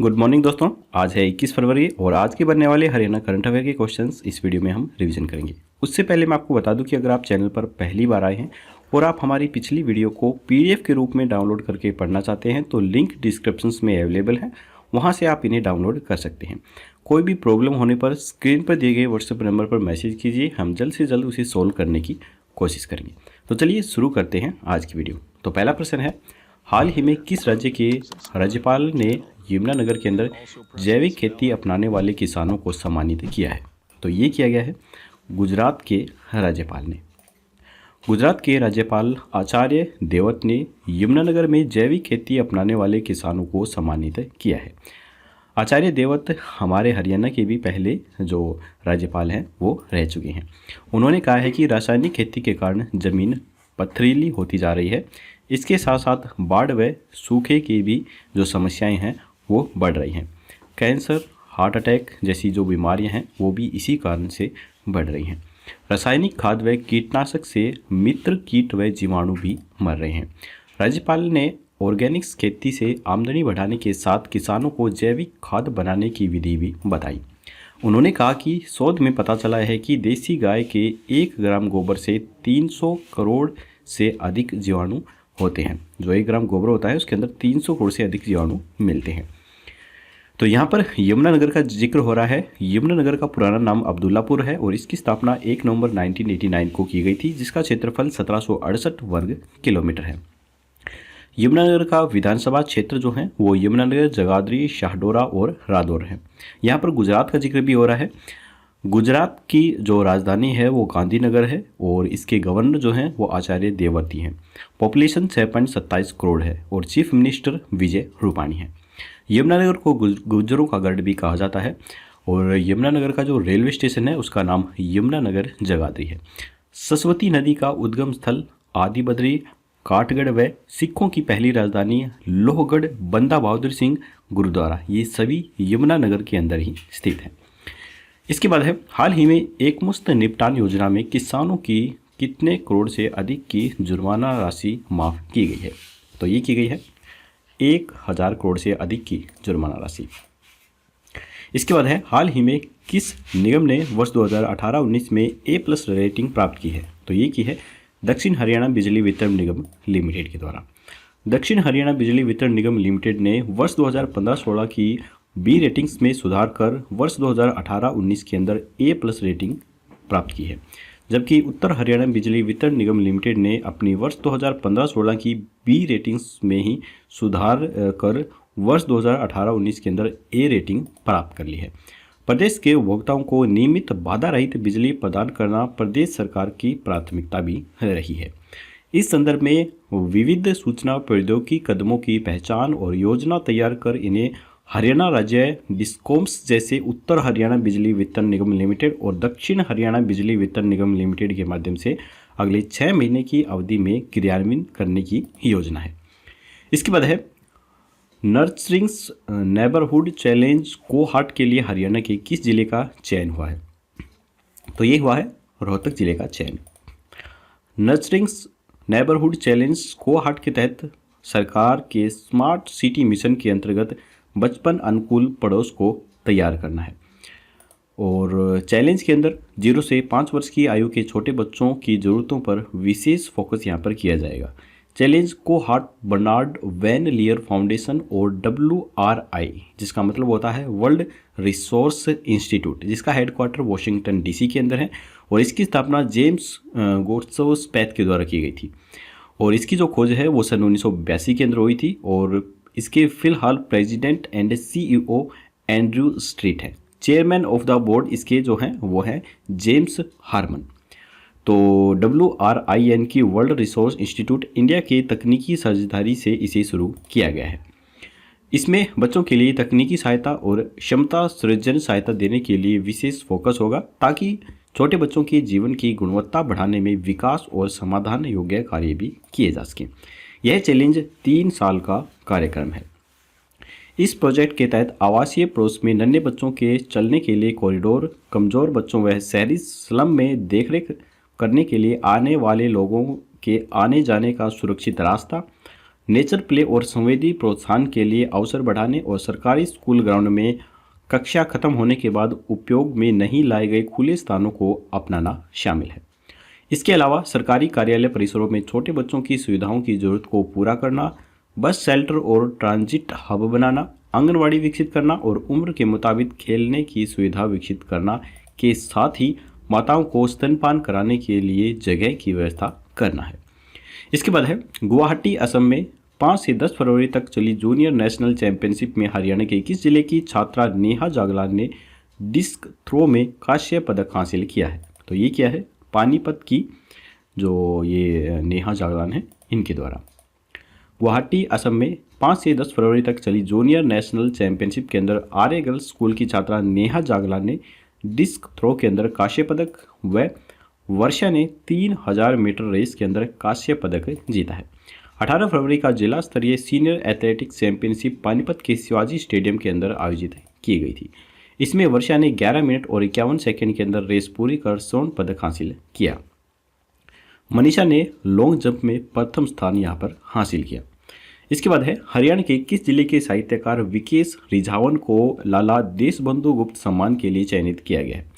Good morning दोस्तों। आज है 21 फरवरी और आज के बनने वाले हरियाणा करंट अफेयर के क्वेश्चंस इस वीडियो में हम रिवीजन करेंगे। उससे पहले मैं आपको बता दूं कि अगर आप चैनल पर पहली बार आए हैं और आप हमारी पिछली वीडियो को पीडीएफ के रूप में डाउनलोड करके पढ़ना चाहते हैं तो लिंक डिस्क्रिप्शन में अवेलेबल है, वहाँ से आप इन्हें डाउनलोड कर सकते हैं। कोई भी प्रॉब्लम होने पर स्क्रीन पर दिए गए व्हाट्सएप नंबर पर मैसेज कीजिए, हम जल्द से जल्द उसे सोल्व करने की कोशिश करेंगे। तो चलिए शुरू करते हैं आज की वीडियो। तो पहला प्रश्न है, हाल ही में किस राज्य के राज्यपाल ने यमुनानगर के अंदर जैविक खेती अपनाने वाले किसानों को सम्मानित किया है? तो ये किया गया है गुजरात के राज्यपाल ने। गुजरात के राज्यपाल आचार्य देवव्रत ने यमुनानगर में जैविक खेती अपनाने वाले किसानों को सम्मानित किया है। आचार्य देवव्रत हमारे हरियाणा के भी पहले जो राज्यपाल हैं वो रह चुके हैं। उन्होंने कहा है कि रासायनिक खेती के कारण ज़मीन पथरीली होती जा रही है, इसके साथ साथ बाढ़ व सूखे की भी जो समस्याएं हैं वो बढ़ रही हैं। कैंसर, हार्ट अटैक जैसी जो बीमारियां हैं वो भी इसी कारण से बढ़ रही हैं। रासायनिक खाद व कीटनाशक से मित्र कीट व जीवाणु भी मर रहे हैं। राज्यपाल ने ऑर्गेनिक्स खेती से आमदनी बढ़ाने के साथ किसानों को जैविक खाद बनाने की विधि भी बताई। उन्होंने कहा कि शोध में पता चला है कि देसी गाय के 1 ग्राम गोबर से 300 करोड़ से अधिक जीवाणु होते हैं। जो 1 ग्राम गोबर होता है उसके अंदर 300 करोड़ से अधिक जीवाणु मिलते हैं। तो यहाँ पर यमुनानगर का जिक्र हो रहा है। यमुनानगर का पुराना नाम अब्दुल्लापुर है और इसकी स्थापना 1 नवंबर 1989 को की गई थी, जिसका क्षेत्रफल 1768 वर्ग किलोमीटर है। यमुनानगर का विधानसभा क्षेत्र जो है वो यमुनानगर, जगाधरी, शाहडोरा और रादौर है। यहाँ पर गुजरात का जिक्र भी हो रहा है। गुजरात की जो राजधानी है वो गांधीनगर है और इसके गवर्नर जो हैं वो आचार्य देवव्रत हैं। पॉपुलेशन 6.27 करोड़ है और चीफ मिनिस्टर विजय रूपाणी है। यमुनानगर को गुज्जरों का गढ़ भी कहा जाता है और यमुनानगर का जो रेलवे स्टेशन है उसका नाम यमुनानगर जगाधरी है। सरस्वती नदी का उद्गम स्थल आदिबद्री, काठगढ़ व सिखों की पहली राजधानी लोहगढ़, बंदा बहादुर सिंह गुरुद्वारा, ये सभी यमुनानगर के अंदर ही स्थित है। इसके बाद है, हाल ही में एकमुश्त निपटान योजना में किसानों की कितने करोड़ से अधिक की जुर्माना राशि माफ़ की गई है? तो ये की गई है 1000 करोड़ से अधिक की जुर्माना राशि। इसके बाद है, हाल ही में किस निगम ने वर्ष 2018-19 में A+ रेटिंग प्राप्त की है? तो ये की है दक्षिण हरियाणा बिजली वितरण निगम लिमिटेड के द्वारा। दक्षिण हरियाणा बिजली वितरण निगम लिमिटेड ने वर्ष 2015-16 की बी रेटिंग्स में सुधार कर वर्ष 2018-19 के अंदर A+ रेटिंग प्राप्त की है, जबकि उत्तर हरियाणा बिजली वितरण निगम लिमिटेड ने अपनी वर्ष 2015-16 की बी रेटिंग्स में ही सुधार कर वर्ष 2018-19 के अंदर A रेटिंग प्राप्त कर ली है। प्रदेश के उपभोक्ताओं को नियमित बाधा रहित बिजली प्रदान करना प्रदेश सरकार की प्राथमिकता भी रही है। इस संदर्भ में विविध सूचना प्रौद्योगिकी कदमों की पहचान और योजना तैयार कर इन्हें हरियाणा राज्य डिस्कॉम्स जैसे उत्तर हरियाणा बिजली वितरण निगम लिमिटेड और दक्षिण हरियाणा बिजली वितरण निगम लिमिटेड के माध्यम से अगले 6 महीने की अवधि में क्रियान्वयन करने की योजना है। इसके बाद है, नर्सरिंग्स नेबरहुड चैलेंज कोहाट के लिए हरियाणा के किस जिले का चयन हुआ है? तो ये हुआ है रोहतक जिले का चयन। नर्सरिंग्स नेबरहुड चैलेंज कोहाट के तहत सरकार के स्मार्ट सिटी मिशन के अंतर्गत बचपन अनुकूल पड़ोस को तैयार करना है और चैलेंज के अंदर 0 से 5 वर्ष की आयु के छोटे बच्चों की ज़रूरतों पर विशेष फोकस यहाँ पर किया जाएगा। चैलेंज को हार्ट बर्नार्ड वैन लियर फाउंडेशन और WRI, जिसका मतलब होता है वर्ल्ड रिसोर्स इंस्टीट्यूट, जिसका हेडक्वार्टर वॉशिंगटन DC के अंदर है और इसकी स्थापना जेम्स गोट्सो स्पैथ के द्वारा की गई थी और इसकी जो खोज है वो सन 1982 के अंदर हुई थी और इसके फिलहाल president and CEO Andrew street है। चेयरमैन ऑफ द बोर्ड इसके जो हैं वो है जेम्स हार्मन। तो WRIN की वर्ल्ड रिसोर्स इंस्टीट्यूट इंडिया के तकनीकी साझेदारी से इसे शुरू किया गया है। इसमें बच्चों के लिए तकनीकी सहायता और क्षमता सृजन सहायता देने के लिए विशेष फोकस होगा ताकि छोटे बच्चों के जीवन की गुणवत्ता बढ़ाने में विकास और समाधान योग्य कार्य भी किए जा सकें। यह चैलेंज 3 साल का कार्यक्रम है। इस प्रोजेक्ट के तहत आवासीय पड़ोस में नन्हे बच्चों के चलने के लिए कॉरिडोर, कमजोर बच्चों व शहरी स्लम में देखरेख करने के लिए आने वाले लोगों के आने जाने का सुरक्षित रास्ता, नेचर प्ले और संवेदी प्रोत्साहन के लिए अवसर बढ़ाने और सरकारी स्कूल ग्राउंड में कक्षा खत्म होने के बाद उपयोग में नहीं लाए गए खुले स्थानों को अपनाना शामिल है। इसके अलावा सरकारी कार्यालय परिसरों में छोटे बच्चों की सुविधाओं की जरूरत को पूरा करना, बस शेल्टर और ट्रांजिट हब बनाना, आंगनवाड़ी विकसित करना और उम्र के मुताबिक खेलने की सुविधा विकसित करना के साथ ही माताओं को स्तनपान कराने के लिए जगह की व्यवस्था करना है। इसके बाद है गुवाहाटी असम में 5 से 10 फरवरी तक चली जूनियर नेशनल चैंपियनशिप में हरियाणा के 21 जिले की छात्रा नेहा जागलान ने डिस्क थ्रो में कांस्य पदक हासिल किया है। तो ये क्या है, पानीपत की जो ये नेहा जागलान है इनके द्वारा। गुवाहाटी असम में 5 से 10 फरवरी तक चली जूनियर नेशनल चैंपियनशिप के अंदर आर्य गर्ल्स स्कूल की छात्रा नेहा जागलान ने डिस्क थ्रो के अंदर कांस्य पदक व वर्षा ने 3000 मीटर रेस के अंदर कांस्य पदक जीता है। 18 फरवरी का जिला स्तरीय सीनियर एथलेटिक्स चैंपियनशिप पानीपत के शिवाजी स्टेडियम के अंदर आयोजित की गई थी। इसमें वर्षा ने 11 मिनट और 51 सेकंड के अंदर रेस पूरी कर स्वर्ण पदक हासिल किया। मनीषा ने लॉन्ग जंप में प्रथम स्थान यहाँ पर हासिल किया। इसके बाद है हरियाणा के 21 जिले के साहित्यकार विकेश रिझावन को लाला देशबंधु गुप्त सम्मान के लिए चयनित किया गया है।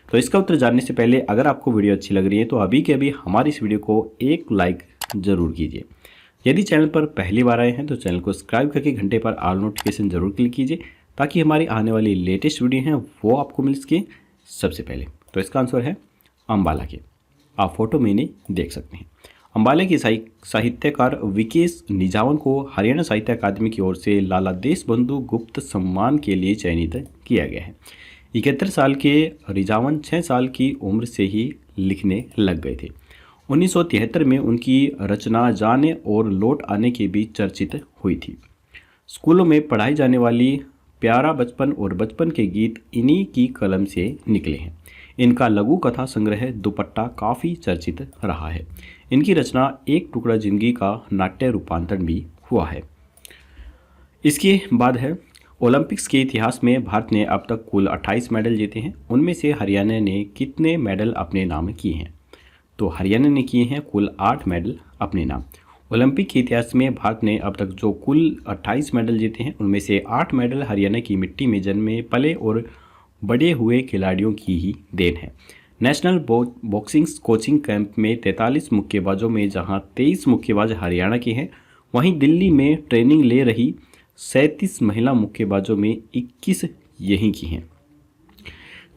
तो इसका उत्तर जानने से पहले अगर आपको वीडियो अच्छी लग रही है तो अभी के अभी हमारी इस वीडियो को एक लाइक जरूर कीजिए। यदि चैनल पर पहली बार आए हैं तो चैनल को सब्सक्राइब करके घंटे पर ऑल नोटिफिकेशन जरूर क्लिक कीजिए ताकि हमारी आने वाली लेटेस्ट वीडियो हैं वो आपको मिल सके सबसे पहले। तो इसका आंसर है अम्बाला के, आप फोटो में इन्हें देख सकते हैं। अम्बाला के साहित्यकार विकेश निजावन को हरियाणा साहित्य अकादमी की ओर से लाला देशबंधु गुप्त सम्मान के लिए चयनित किया गया है। 71 साल के रिजावन 6 साल की उम्र से ही लिखने लग गए थे। 1973 में उनकी रचना जाने और लौट आने के बीच चर्चित हुई थी। स्कूलों में पढ़ाई जाने वाली प्यारा बचपन और बचपन के गीत इन्हीं की कलम से निकले हैं। इनका लघु कथा संग्रह दुपट्टा काफ़ी चर्चित रहा है। इनकी रचना एक टुकड़ा जिंदगी का नाट्य रूपांतरण भी हुआ है। इसके बाद है ओलंपिक्स के इतिहास में भारत ने अब तक कुल 28 मेडल जीते हैं। उनमें से हरियाणा ने कितने मेडल अपने नाम किए हैं? तो हरियाणा ने किए हैं कुल 8 मेडल अपने नाम। ओलंपिक के इतिहास में भारत ने अब तक जो कुल 28 मेडल जीते हैं उनमें से 8 मेडल हरियाणा की मिट्टी में जन्मे पले और बड़े हुए खिलाड़ियों की ही देन है। नेशनल बॉक्सिंग कोचिंग कैंप में 43 मुक्केबाजों में जहां 23 मुक्केबाज हरियाणा के हैं, वहीं दिल्ली में ट्रेनिंग ले रही 37 महिला मुक्केबाजों में 21 यहीं की हैं।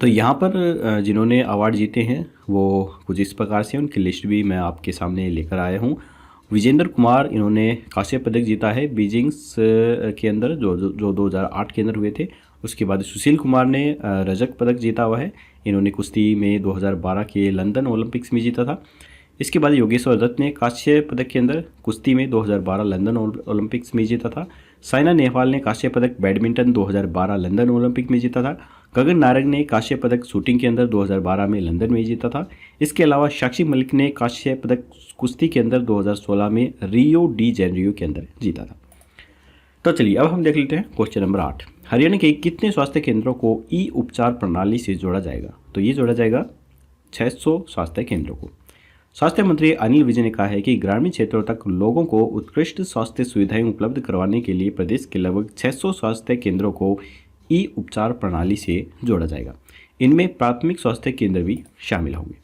तो यहाँ पर जिन्होंने अवार्ड जीते हैं वो कुछ इस प्रकार से, उनकी लिस्ट भी मैं आपके सामने लेकर आया हूँ। विजेंद्र कुमार, इन्होंने कांस्य पदक जीता है बीजिंग्स के अंदर जो 2008 के अंदर हुए थे। उसके बाद सुशील कुमार ने रजत पदक जीता हुआ है। इन्होंने कुश्ती में 2012 के लंदन ओलंपिक्स में जीता था। इसके बाद योगेश्वर दत्त ने कांस्य पदक के अंदर कुश्ती में 2012 लंदन ओलंपिक्स में जीता था। साइना नेहवाल ने कांस्य पदक बैडमिंटन 2012 लंदन ओलंपिक में जीता था। गगन नारंग ने कांस्य पदक शूटिंग के अंदर 2012 में लंदन में जीता था। इसके अलावा साक्षी मलिक ने कांस्य पदक कुश्ती के अंदर 2016 में रियो डी जेनेरियो के अंदर जीता था। तो चलिए अब हम देख लेते हैं क्वेश्चन नंबर 8। हरियाणा के कितने स्वास्थ्य केंद्रों को ई उपचार प्रणाली से जोड़ा जाएगा? तो ये जोड़ा जाएगा 600 स्वास्थ्य केंद्रों को। स्वास्थ्य मंत्री अनिल विज ने कहा है कि ग्रामीण क्षेत्रों तक लोगों को उत्कृष्ट स्वास्थ्य सुविधाएं उपलब्ध करवाने के लिए प्रदेश के लगभग 600 स्वास्थ्य केंद्रों को ई उपचार प्रणाली से जोड़ा जाएगा। इनमें प्राथमिक स्वास्थ्य केंद्र भी शामिल होंगे।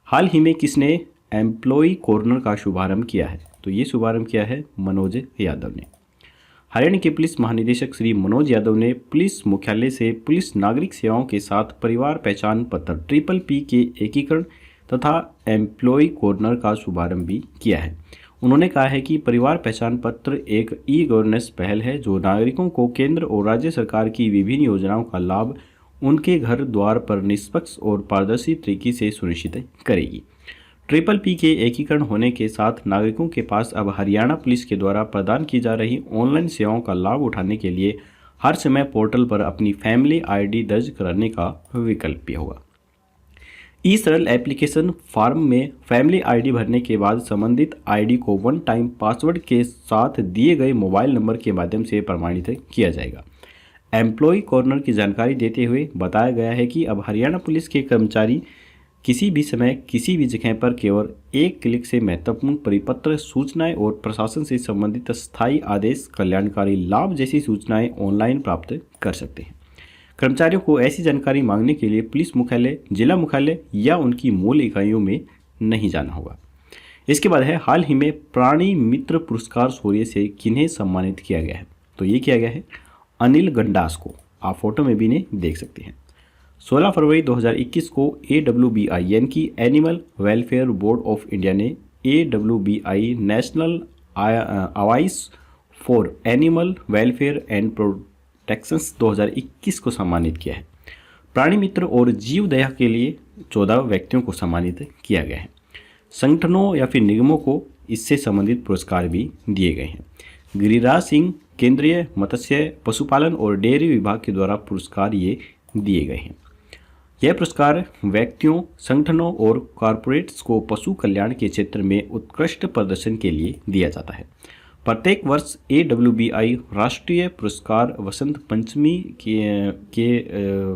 हाल ही में किसने एम्प्लॉय कॉर्नर का शुभारंभ किया है? तो ये शुभारंभ किया है मनोज यादव ने। हरियाणा के पुलिस महानिदेशक श्री मनोज यादव ने पुलिस मुख्यालय से पुलिस नागरिक सेवाओं के साथ परिवार पहचान पत्र PPP के एकीकरण तथा एम्प्लॉय कॉर्नर का शुभारंभ भी किया है। उन्होंने कहा है कि परिवार पहचान पत्र एक ई गवर्नेंस पहल है जो नागरिकों को केंद्र और राज्य सरकार की विभिन्न योजनाओं का लाभ उनके घर द्वार पर निष्पक्ष और पारदर्शी तरीके से सुनिश्चित करेगी। PPP के एकीकरण होने के साथ नागरिकों के पास अब हरियाणा पुलिस के द्वारा प्रदान की जा रही ऑनलाइन सेवाओं का लाभ उठाने के लिए हर समय पोर्टल पर अपनी फैमिली ID दर्ज कराने का विकल्प भी होगा। ई सरल एप्लीकेशन फॉर्म में फैमिली ID भरने के बाद संबंधित ID को वन टाइम पासवर्ड के साथ दिए गए मोबाइल नंबर के माध्यम से प्रमाणित किया जाएगा। एम्प्लॉय कॉर्नर की जानकारी देते हुए बताया गया है कि अब हरियाणा पुलिस के कर्मचारी किसी भी समय किसी भी जगह पर केवल एक क्लिक से महत्वपूर्ण परिपत्र, सूचनाएं और प्रशासन से संबंधित स्थायी आदेश, कल्याणकारी लाभ जैसी सूचनाएं ऑनलाइन प्राप्त कर सकते हैं। कर्मचारियों को ऐसी जानकारी मांगने के लिए पुलिस मुख्यालय, जिला मुख्यालय या उनकी मूल इकाइयों में नहीं जाना होगा। इसके बाद है हाल ही में प्राणी मित्र पुरस्कार शौर्य से किन्हें सम्मानित किया गया है। तो ये किया गया है अनिल गंडास को, आप फोटो में भी इन्हें देख सकते हैं। 16 फरवरी 2021 को AWBI यानी कि animal welfare board of India ने AWBI नेशनल अवाइस for animal welfare and protections 2021 को सम्मानित किया है। प्राणी मित्र और जीव दया के लिए 14 व्यक्तियों को सम्मानित किया गया है। संगठनों या फिर निगमों को इससे संबंधित पुरस्कार भी दिए गए हैं। गिरिराज सिंह केंद्रीय मत्स्य, पशुपालन और डेयरी विभाग के द्वारा पुरस्कार ये दिए गए हैं। यह पुरस्कार व्यक्तियों, संगठनों और कॉरपोरेट्स को पशु कल्याण के क्षेत्र में उत्कृष्ट प्रदर्शन के लिए दिया जाता है। प्रत्येक वर्ष AWBI राष्ट्रीय पुरस्कार वसंत पंचमी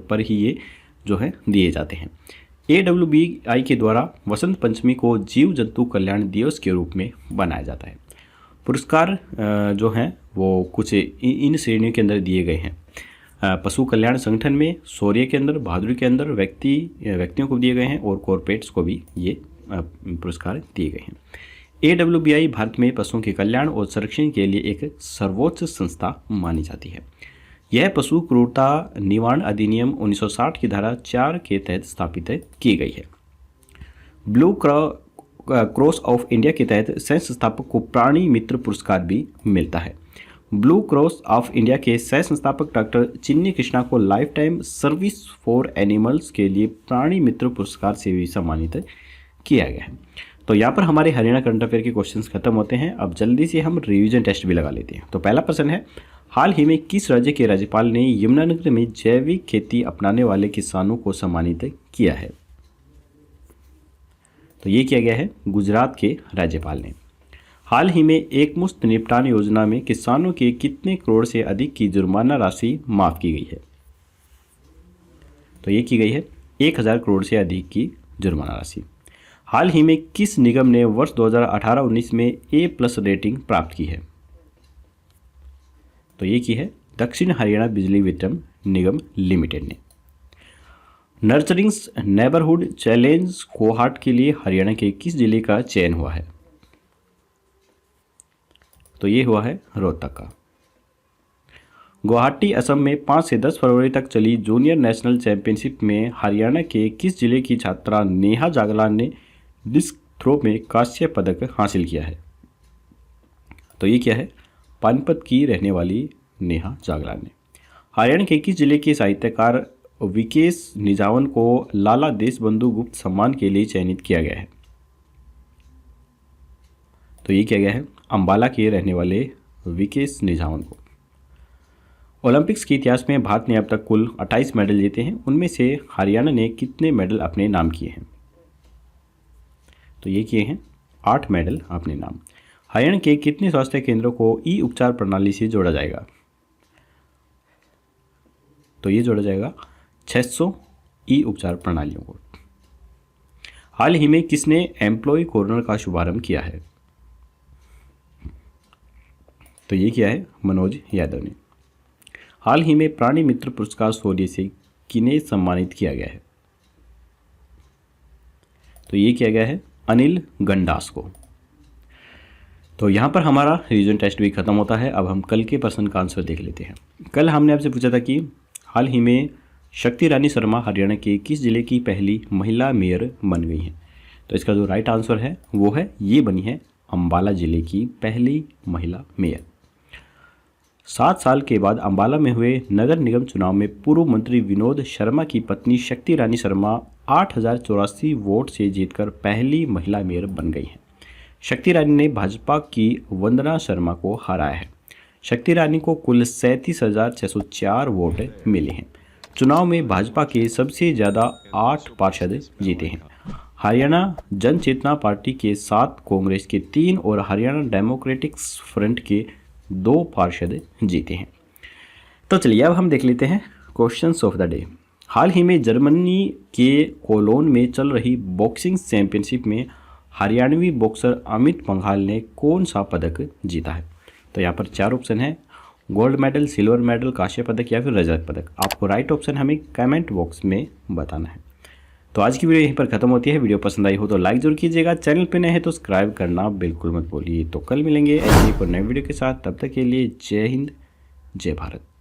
पर ही ये जो है दिए जाते हैं। AWBI के द्वारा वसंत पंचमी को जीव जंतु कल्याण दिवस के रूप में बनाया जाता है। पुरस्कार जो हैं वो कुछ इन श्रेणियों के अंदर दिए गए हैं। पशु कल्याण संगठन में, शौर्य के अंदर, बहादुरी के अंदर व्यक्तियों को दिए गए हैं और कॉरपोरेट्स को भी ये पुरस्कार दिए गए हैं। AWBI भारत में पशुओं के कल्याण और संरक्षण के लिए एक सर्वोच्च संस्था मानी जाती है। यह पशु क्रूरता निवारण अधिनियम 1960 की धारा 4 के तहत स्थापित की गई है। ब्लू क्रॉस ऑफ इंडिया के तहत सह संस्थापक को प्राणी मित्र पुरस्कार भी मिलता है। ब्लू क्रॉस ऑफ इंडिया के सह संस्थापक डॉक्टर चिन्नी कृष्णा को life time service for animals के लिए प्राणी मित्र पुरस्कार से भी सम्मानित किया गया है। तो यहाँ पर हमारे हरियाणा करंट अफेयर के क्वेश्चंस खत्म होते हैं। अब जल्दी से हम रिवीजन टेस्ट भी लगा लेते हैं। तो पहला प्रश्न है, हाल ही में किस राज्य के राज्यपाल ने यमुनानगर में जैविक खेती अपनाने वाले किसानों को सम्मानित किया है? तो ये किया गया है गुजरात के राज्यपाल ने। हाल ही में एकमुश्त निपटान योजना में किसानों के कितने करोड़ से अधिक की जुर्माना राशि माफ की गई है? तो ये की गई है 1000 करोड़ से अधिक की जुर्माना राशि। हाल ही में किस निगम ने वर्ष 2018-19 में A+ रेटिंग प्राप्त की है? तो ये की है दक्षिण हरियाणा बिजली वितरण निगम लिमिटेड ने। नर्चरिंग नेबरहुड चैलेंज कोहार्ट के लिए हरियाणा के किस जिले का चयन हुआ है? तो ये हुआ है रोहतक का। गुवाहाटी असम में 5 से 10 फरवरी तक चली जूनियर नेशनल चैंपियनशिप में हरियाणा के किस जिले की छात्रा नेहा जागलान ने डिस्क थ्रो में कांस्य पदक हासिल किया है? तो ये क्या है पानीपत की रहने वाली नेहा जागलान ने। हरियाणा के किस जिले के साहित्यकार विकेश निजावन को लाला देशबंधु गुप्त सम्मान के लिए चयनित किया गया है? तो ये किया गया है अंबाला के रहने वाले विकेश निजावन को। ओलंपिक्स के इतिहास में भारत ने अब तक कुल 28 मेडल जीते हैं, उनमें से हरियाणा ने कितने मेडल अपने नाम किए हैं? तो ये किए हैं 8 मेडल अपने नाम। हरियाणा के कितने स्वास्थ्य केंद्रों को ई उपचार प्रणाली से जोड़ा जाएगा? तो ये जोड़ा जाएगा 600 ई उपचार प्रणालियों को। हाल ही में किसने एम्प्लॉय कॉर्नर का शुभारंभ किया है? तो ये किया है मनोज यादव ने। हाल ही में प्राणी मित्र पुरस्कार शौर्य से किन्हें सम्मानित किया गया है? तो ये किया गया है अनिल गंडास को। तो यहाँ पर हमारा रिवीजन टेस्ट भी खत्म होता है। अब हम कल के प्रश्न का आंसर देख लेते हैं। कल हमने आपसे पूछा था कि हाल ही में शक्ति रानी शर्मा हरियाणा के किस जिले की पहली महिला मेयर बन गई हैं? तो इसका जो राइट आंसर है वो है ये बनी है अंबाला जिले की पहली महिला मेयर। 7 साल के बाद अंबाला में हुए नगर निगम चुनाव में पूर्व मंत्री विनोद शर्मा की पत्नी शक्ति रानी शर्मा 8084 वोट से जीतकर पहली महिला मेयर बन गई हैं। शक्ति रानी ने भाजपा की वंदना शर्मा को हराया है। शक्ति रानी को कुल 37,604 वोट मिले हैं। चुनाव में भाजपा के सबसे ज़्यादा 8 पार्षद जीते हैं। हरियाणा जन चेतना पार्टी के 7, कांग्रेस के 3 और हरियाणा डेमोक्रेटिक फ्रंट के 2 पार्षद जीते हैं। तो चलिए अब हम देख लेते हैं क्वेश्चंस ऑफ द डे। हाल ही में जर्मनी के कोलोन में चल रही बॉक्सिंग चैंपियनशिप में हरियाणवी बॉक्सर अमित पंघाल ने कौन सा पदक जीता है? तो यहाँ पर 4 ऑप्शन है, गोल्ड मेडल, सिल्वर मेडल, कांस्य पदक या फिर रजत पदक। आपको राइट ऑप्शन हमें कमेंट बॉक्स में बताना है। तो आज की वीडियो यहीं पर खत्म होती है। वीडियो पसंद आई हो तो लाइक जरूर कीजिएगा, चैनल पे नए हैं तो सब्सक्राइब करना बिल्कुल मत भूलिए। तो कल मिलेंगे ऐसे ही एक नए वीडियो के साथ, तब तक के लिए जय हिंद, जय भारत।